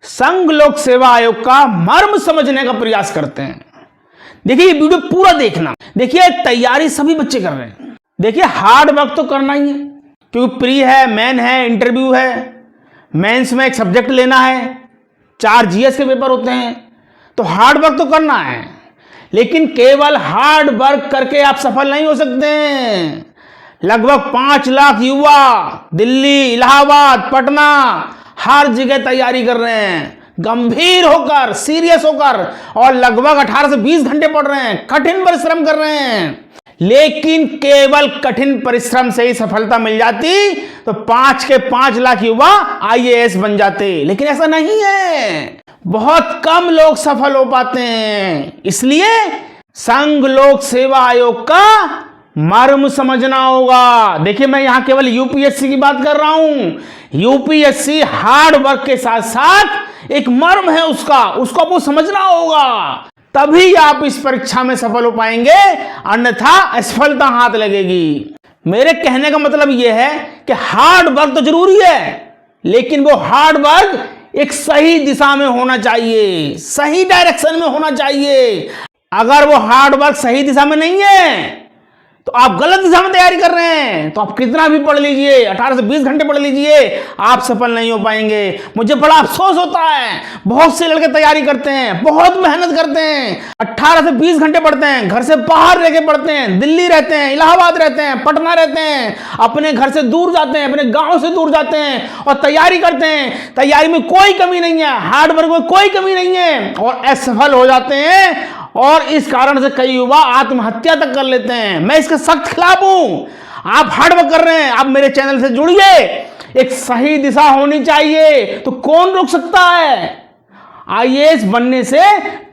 संघ लोक सेवा आयोग का मर्म समझने का प्रयास करते हैं। देखिए ये वीडियो पूरा देखना। देखिए तैयारी सभी बच्चे कर रहे हैं। देखिए हार्ड वर्क तो करना ही है, क्योंकि प्री है, मेन है, इंटरव्यू है। मेंस में एक सब्जेक्ट लेना है, 4 जीएस के पेपर होते हैं, तो हार्ड वर्क तो करना है। लेकिन केवल हार्ड वर्क करके आप सफल नहीं हो सकते। लगभग 5 लाख युवा दिल्ली, इलाहाबाद, पटना हर जगह तैयारी कर रहे हैं, गंभीर होकर, सीरियस होकर, और लगभग 18 से 20 घंटे पढ़ रहे हैं, कठिन परिश्रम कर रहे हैं। लेकिन केवल कठिन परिश्रम से ही सफलता मिल जाती तो 5 के 5 लाख युवा आईएएस बन जाते। लेकिन ऐसा नहीं है, बहुत कम लोग सफल हो पाते हैं। इसलिए संघ लोक सेवा आयोग का मर्म समझना होगा। देखिए मैं यहां केवल यूपीएससी की बात कर रहा हूं। यूपीएससी हार्ड वर्क के साथ साथ एक मर्म है उसको आपको समझना होगा, तभी आप इस परीक्षा में सफल हो पाएंगे, अन्यथा असफलता हाथ लगेगी। मेरे कहने का मतलब यह है कि हार्ड वर्क तो जरूरी है, लेकिन वो हार्ड वर्क एक सही दिशा में होना चाहिए, सही डायरेक्शन में होना चाहिए। अगर वो हार्ड वर्क सही दिशा में नहीं है तो आप गलत दिशा में तैयारी कर रहे हैं, तो आप कितना भी पढ़ लीजिए, 18 से 20 घंटे पढ़ लीजिए, आप सफल नहीं हो पाएंगे। मुझे बड़ा अफसोस होता है, बहुत से लड़के तैयारी करते हैं, बहुत मेहनत करते हैं, 18 से 20 घंटे पढ़ते हैं, घर से बाहर रह के पढ़ते हैं, दिल्ली रहते हैं, इलाहाबाद रहते हैं, पटना रहते हैं, अपने घर से दूर जाते हैं, अपने गाँव से दूर जाते हैं और तैयारी करते हैं। तैयारी में कोई कमी नहीं है, हार्ड वर्क में कोई कमी नहीं है, और असफल हो जाते हैं। और इस कारण से कई युवा आत्महत्या तक कर लेते हैं। मैं इसके सख्त खिलाफ हूं। आप हार्ड वर्क कर रहे हैं, आप मेरे चैनल से जुड़िए। एक सही दिशा होनी चाहिए, तो कौन रोक सकता है? आईएएस बनने से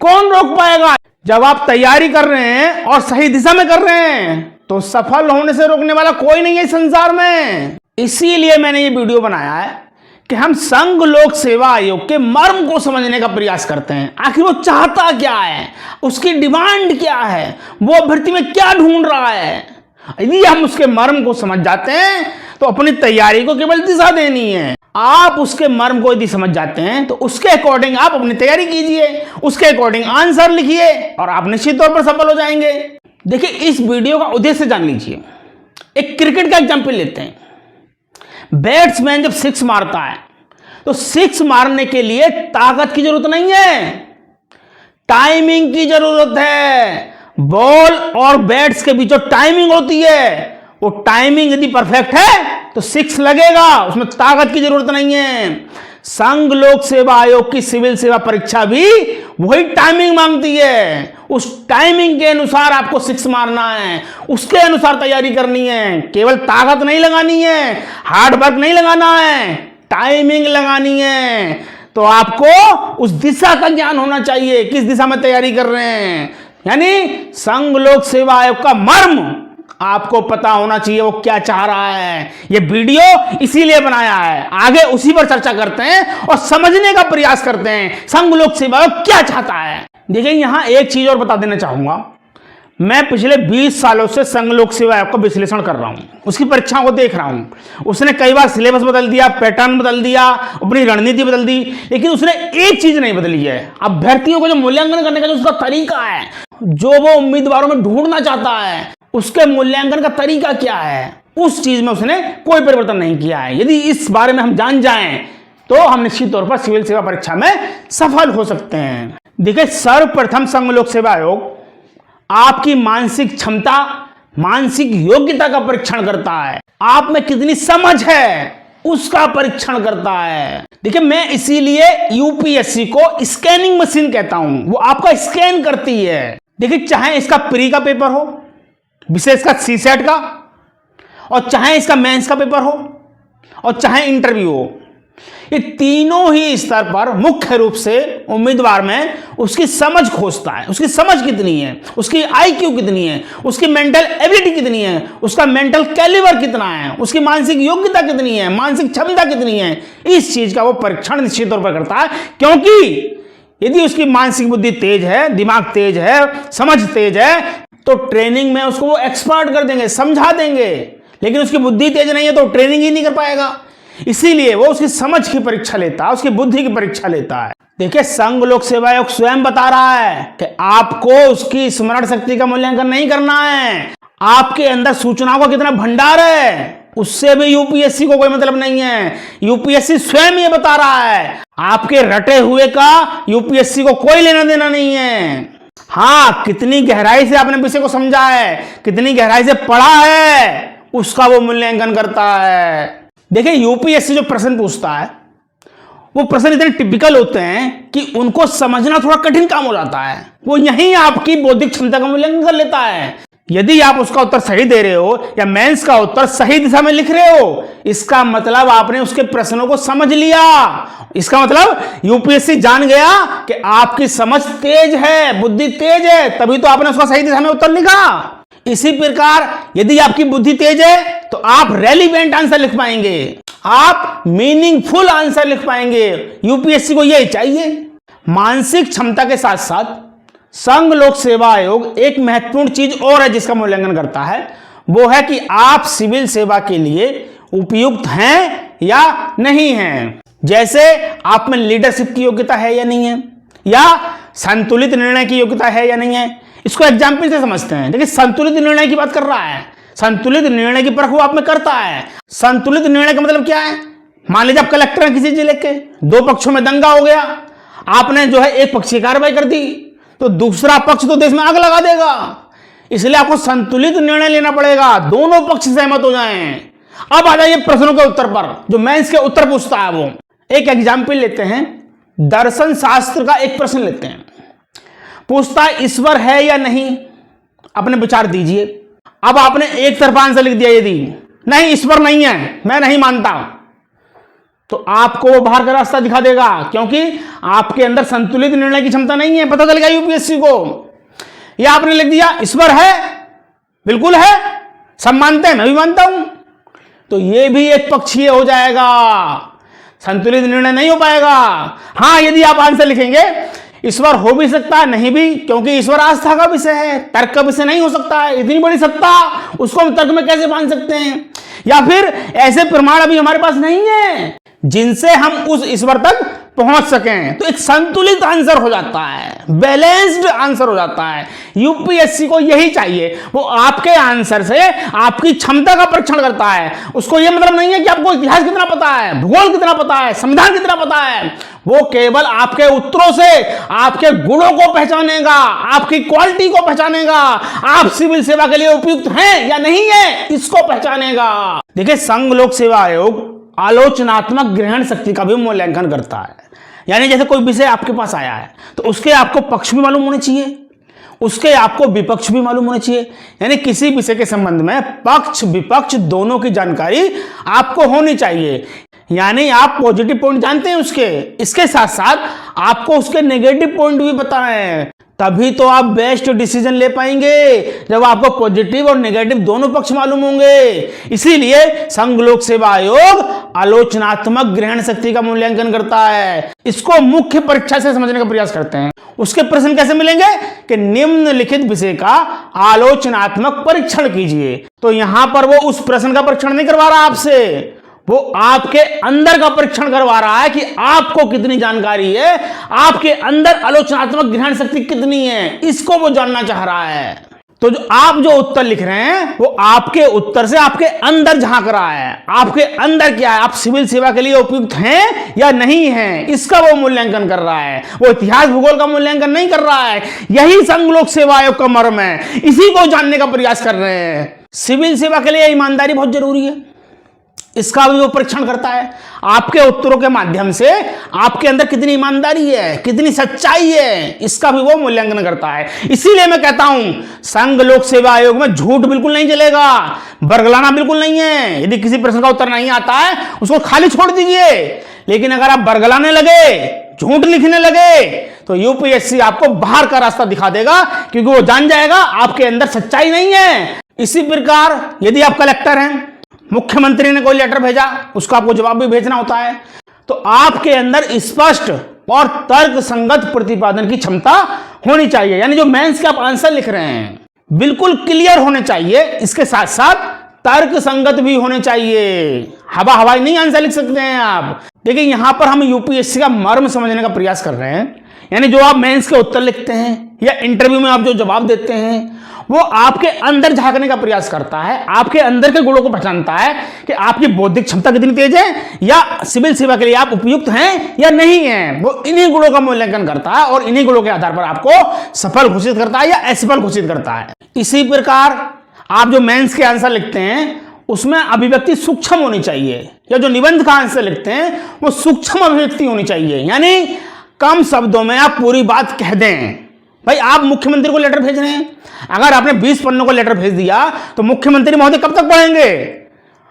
कौन रोक पाएगा? जब आप तैयारी कर रहे हैं और सही दिशा में कर रहे हैं तो सफल होने से रोकने वाला कोई नहीं है इस संसार में। इसीलिए मैंने ये वीडियो बनाया है कि हम संघ लोक सेवा आयोग के मर्म को समझने का प्रयास करते हैं। आखिर वो चाहता क्या है, उसकी डिमांड क्या है, वो अभ्यर्थी में क्या ढूंढ रहा है। यदि हम उसके मर्म को समझ जाते हैं तो अपनी तैयारी को केवल दिशा देनी है। आप उसके मर्म को यदि समझ जाते हैं तो उसके अकॉर्डिंग आप अपनी तैयारी कीजिए, उसके अकॉर्डिंग आंसर लिखिए और आप निश्चित तौर पर सफल हो जाएंगे। देखिए इस वीडियो का उद्देश्य जान लीजिए। एक क्रिकेट का एग्जाम्पल लेते हैं। बैट्समैन जब 6 मारता है तो 6 मारने के लिए ताकत की जरूरत नहीं है, टाइमिंग की जरूरत है। बॉल और बैट्स के बीच जो टाइमिंग होती है, वो टाइमिंग यदि परफेक्ट है तो 6 लगेगा, उसमें ताकत की जरूरत नहीं है। संघ लोक सेवा आयोग की सिविल सेवा परीक्षा भी वही टाइमिंग मांगती है। उस टाइमिंग के अनुसार आपको 6 मारना है, उसके अनुसार तैयारी करनी है। केवल ताकत नहीं लगानी है, हार्ड वर्क नहीं लगाना है, टाइमिंग लगानी है। तो आपको उस दिशा का ज्ञान होना चाहिए, किस दिशा में तैयारी कर रहे हैं। यानी संघ लोक सेवा आयोग का मर्म आपको पता होना चाहिए, वो क्या चाह रहा है। ये वीडियो इसीलिए बनाया है। आगे उसी पर चर्चा करते हैं और समझने का प्रयास करते हैं संघ लोक सेवा आयोग क्या चाहता है। देखिए यहां एक चीज और बता देना चाहूंगा। मैं पिछले 20 सालों से संघ लोक सेवा आयोग का विश्लेषण कर रहा हूं, उसकी परीक्षाओं को देख रहा हूं। उसने कई बार सिलेबस बदल दिया, पैटर्न बदल दिया, अपनी रणनीति बदल दी, लेकिन उसने एक चीज नहीं बदली है। अभ्यर्थियों को जो मूल्यांकन करने का जो उसका तरीका है, जो वो उम्मीदवारों में ढूंढना चाहता है, उसके मूल्यांकन का तरीका क्या है, उस चीज में उसने कोई परिवर्तन नहीं किया है। यदि इस बारे में हम जान जाएं तो हम निश्चित तौर पर सिविल सेवा परीक्षा में सफल हो सकते हैं। देखिए सर्वप्रथम संघ लोक सेवा आयोग आपकी मानसिक क्षमता, मानसिक योग्यता का परीक्षण करता है। आप में कितनी समझ है उसका परीक्षण करता है। देखिए मैं इसीलिए यूपीएससी को स्कैनिंग मशीन कहता हूं, वो आपका स्कैन करती है। देखिए चाहे इसका प्री का पेपर हो, विशेष का सीसेट का, और चाहे इसका मेंस का पेपर हो, और चाहे इंटरव्यू हो, ये तीनों ही स्तर पर मुख्य रूप से उम्मीदवार में उसकी समझ खोजता है। उसकी समझ कितनी है, उसकी आईक्यू कितनी है, उसकी मेंटल एबिलिटी कितनी है, उसका मेंटल कैलिबर कितना है, उसकी मानसिक योग्यता कितनी है, मानसिक क्षमता कितनी है। इस चीज का वो परीक्षण निश्चित तौर पर करता है, क्योंकि यदि उसकी मानसिक बुद्धि तेज है, दिमाग तेज है, समझ तेज है, तो ट्रेनिंग में उसको वो एक्सपर्ट कर देंगे, समझा देंगे। लेकिन उसकी बुद्धि तेज नहीं है तो ट्रेनिंग ही नहीं कर पाएगा। इसीलिए वो उसकी समझ की परीक्षा लेता है, उसकी बुद्धि की परीक्षा लेता है। देखिए, संघ लोक सेवा आयोग स्वयं बता रहा है कि आपको उसकी स्मरण शक्ति का मूल्यांकन नहीं करना है। आपके अंदर सूचनाओं का कितना भंडार है उससे भी यूपीएससी को कोई मतलब नहीं है। यूपीएससी स्वयं ये बता रहा है, आपके रटे हुए का यूपीएससी को कोई लेना देना नहीं है। हाँ, कितनी गहराई से आपने विषय को समझा है, कितनी गहराई से पढ़ा है, उसका वो मूल्यांकन करता है। देखिए, यूपीएससी जो प्रश्न पूछता है वो प्रश्न इतने टिपिकल होते हैं कि उनको समझना थोड़ा कठिन काम हो जाता है। वो यहीं आपकी बौद्धिक क्षमता का मूल्यांकन कर लेता है। यदि आप उसका उत्तर सही दे रहे हो या मेंस का उत्तर सही दिशा में लिख रहे हो, इसका मतलब आपने उसके प्रश्नों को समझ लिया। इसका मतलब यूपीएससी जान गया कि आपकी समझ तेज है, बुद्धि तेज है, तभी तो आपने उसका सही दिशा में उत्तर लिखा। इसी प्रकार यदि आपकी बुद्धि तेज है तो आप रेलिवेंट आंसर लिख पाएंगे, आप मीनिंगफुल आंसर लिख पाएंगे। यूपीएससी को यही चाहिए। मानसिक क्षमता के साथ साथ संघ लोक सेवा आयोग एक महत्वपूर्ण चीज और है जिसका मूल्यांकन करता है, वो है कि आप सिविल सेवा के लिए उपयुक्त हैं या नहीं हैं। जैसे आप में लीडरशिप की योग्यता है या नहीं है, या संतुलित निर्णय की योग्यता है या नहीं है। इसको एग्जाम्पल से समझते हैं। देखिए, संतुलित निर्णय की बात कर रहा है, संतुलित निर्णय की परख वो आप में करता है। संतुलित निर्णय का मतलब क्या है? मान लीजिए आप कलेक्टर हैं किसी जिले के, दो पक्षों में दंगा हो गया, आपने जो है एक पक्ष की कार्रवाई कर दी तो दूसरा पक्ष तो देश में आग लगा देगा। इसलिए आपको संतुलित निर्णय लेना पड़ेगा, दोनों पक्ष सहमत हो जाएं। अब आ जाइए प्रश्नों के उत्तर पर, जो मेंस के उत्तर पूछता है वो। एक एग्जाम्पल लेते हैं, दर्शन शास्त्र का एक प्रश्न लेते हैं। पूछता है ईश्वर है या नहीं, अपने विचार दीजिए। अब आपने एक तरफा आंसर लिख दिया, यदि नहीं ईश्वर नहीं है, मैं नहीं मानता, तो आपको वो बाहर का रास्ता दिखा देगा, क्योंकि आपके अंदर संतुलित निर्णय की क्षमता नहीं है। पता चल गया यूपीएससी को। या आपने लिख दिया ईश्वर है, बिल्कुल है, सब मानते हैं, मैं भी मानता हूं, तो ये भी एक पक्षीय हो जाएगा, संतुलित निर्णय नहीं हो पाएगा। हां, यदि आप आंसर लिखेंगे ईश्वर हो भी सकता है, नहीं भी, क्योंकि ईश्वर आस्था का विषय है, तर्क का विषय नहीं हो सकता है। इतनी बड़ी सत्ता, उसको हम तर्क में कैसे मान सकते हैं? या फिर ऐसे प्रमाण अभी हमारे पास नहीं है जिनसे हम उस ईश्वर तक पहुंच सकें, तो एक संतुलित आंसर हो जाता है, बैलेंस्ड आंसर हो जाता है। यूपीएससी को यही चाहिए, वो आपके आंसर से आपकी क्षमता का परीक्षण करता है। उसको यह मतलब नहीं है कि आपको इतिहास कितना पता है, भूगोल कितना पता है, संविधान कितना पता है। वो केवल आपके उत्तरों से आपके गुणों को पहचानेगा, आपकी क्वालिटी को पहचानेगा, आप सिविल सेवा के लिए उपयुक्त हैं या नहीं है, इसको पहचानेगा। देखिए, संघ लोक सेवा आयोग आलोचनात्मक ग्रहण शक्ति का भी मूल्यांकन करता है। यानी जैसे कोई विषय आपके पास आया है तो उसके आपको पक्ष भी मालूम होने चाहिए, उसके आपको विपक्ष भी मालूम होने चाहिए। यानी किसी विषय के संबंध में पक्ष विपक्ष दोनों की जानकारी आपको होनी चाहिए। यानी आप पॉजिटिव पॉइंट जानते हैं उसके, इसके साथ साथ आपको उसके नेगेटिव पॉइंट भी पता है, तभी तो आप बेस्ट डिसीजन ले पाएंगे जब आपको पॉजिटिव और नेगेटिव दोनों पक्ष मालूम होंगे। इसीलिए संघ लोक सेवा आयोग आलोचनात्मक ग्रहण शक्ति का मूल्यांकन करता है। इसको मुख्य परीक्षा से समझने का प्रयास करते हैं। उसके प्रश्न कैसे मिलेंगे कि निम्नलिखित विषय का आलोचनात्मक परीक्षण कीजिए। तो यहां पर वो उस प्रश्न का परीक्षण नहीं करवा रहा आपसे, वो आपके अंदर का परीक्षण करवा रहा है कि आपको कितनी जानकारी है, आपके अंदर आलोचनात्मक ग्रहण शक्ति कितनी है, इसको वो जानना चाह रहा है। तो जो आप जो उत्तर लिख रहे हैं वो आपके उत्तर से आपके अंदर झांक रहा है। आपके अंदर क्या है, आप सिविल सेवा के लिए उपयुक्त हैं या नहीं हैं, इसका वो मूल्यांकन कर रहा है। वो इतिहास भूगोल का मूल्यांकन नहीं कर रहा है। यही संघ लोक सेवा आयोग का मर्म है, इसी को जानने का प्रयास कर रहे हैं। सिविल सेवा के लिए ईमानदारी बहुत जरूरी है, इसका भी वो परीक्षण करता है। आपके उत्तरों के माध्यम से आपके अंदर कितनी ईमानदारी है, कितनी सच्चाई है, इसका भी वो मूल्यांकन करता है। इसीलिए मैं कहता हूं संघ लोक सेवा आयोग में झूठ बिल्कुल नहीं चलेगा, बरगलाना बिल्कुल नहीं है। यदि किसी प्रश्न का उत्तर नहीं आता है उसको खाली छोड़ दीजिए, लेकिन अगर आप बरगलाने लगे, झूठ लिखने लगे, तो यूपीएससी आपको बाहर का रास्ता दिखा देगा, क्योंकि वो जान जाएगा आपके अंदर सच्चाई नहीं है। इसी प्रकार यदि आप कलेक्टर हैं, मुख्यमंत्री ने कोई लेटर भेजा, उसका आपको जवाब भी भेजना होता है, तो आपके अंदर स्पष्ट और तर्क संगत प्रतिपादन की क्षमता होनी चाहिए। यानी जो मेंस के आप आंसर लिख रहे हैं बिल्कुल क्लियर होने चाहिए, इसके साथ साथ तर्क संगत भी होने चाहिए। हवा हवाई नहीं आंसर लिख सकते हैं आप। देखिए यहां पर हम यूपीएससी का मर्म समझने का प्रयास कर रहे हैं। यानी जो आप मेंस के उत्तर लिखते हैं या इंटरव्यू में आप जो जवाब देते हैं, वो आपके अंदर झांकने का प्रयास करता है, आपके अंदर के गुणों को पहचानता है कि आपकी बौद्धिक क्षमता कितनी तेज है या सिविल सेवा के लिए आप उपयुक्त हैं या नहीं हैं। वो इन्हीं गुणों का मूल्यांकन करता है और इन्हीं गुणों के आधार पर आपको सफल घोषित करता है या असफल घोषित करता है। इसी प्रकार आप जो मेंस के आंसर लिखते हैं उसमें अभिव्यक्ति सूक्ष्म होनी चाहिए, या जो निबंध का आंसर लिखते हैं वो सूक्ष्म अभिव्यक्ति होनी चाहिए। यानी कम शब्दों में आप पूरी बात कह दें। भाई आप मुख्यमंत्री को लेटर भेज रहे हैं, अगर आपने 20 पन्नों का लेटर भेज दिया तो मुख्यमंत्री महोदय कब तक पढ़ेंगे?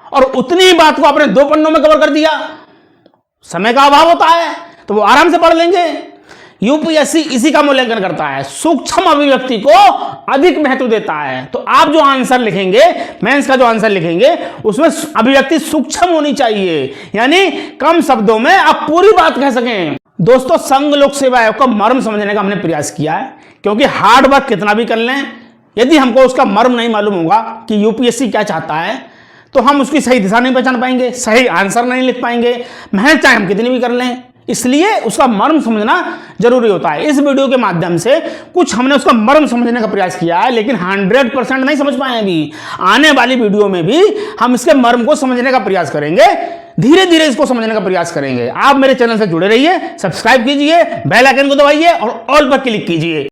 और उतनी ही बात को आपने 2 पन्नों में कवर कर दिया, समय का अभाव होता है तो वो आराम से पढ़ लेंगे। यूपीएससी इसी का मूल्यांकन करता है, सूक्ष्म अभिव्यक्ति को अधिक महत्व देता है। तो आप जो आंसर लिखेंगे, मेंस का जो आंसर लिखेंगे, उसमें अभिव्यक्ति सूक्ष्म होनी चाहिए, यानी कम शब्दों में आप पूरी बात कह सकें। दोस्तों संघ लोक सेवा आयोग का मर्म समझने का हमने प्रयास किया है, क्योंकि हार्ड वर्क कितना भी कर लें, यदि हमको उसका मर्म नहीं मालूम होगा कि यूपीएससी क्या चाहता है, तो हम उसकी सही दिशा नहीं पहचान पाएंगे, सही आंसर नहीं लिख पाएंगे, मेहनत चाहे हम कितनी भी कर लें। इसलिए उसका मर्म समझना जरूरी होता है। इस वीडियो के माध्यम से कुछ हमने उसका मर्म समझने का प्रयास किया है, लेकिन 100% नहीं समझ पाए अभी। आने वाली वीडियो में भी हम इसके मर्म को समझने का प्रयास करेंगे, धीरे धीरे इसको समझने का प्रयास करेंगे। आप मेरे चैनल से जुड़े रहिए, सब्सक्राइब कीजिए, बेल आइकन को दबाइए और ऑल पर क्लिक कीजिए।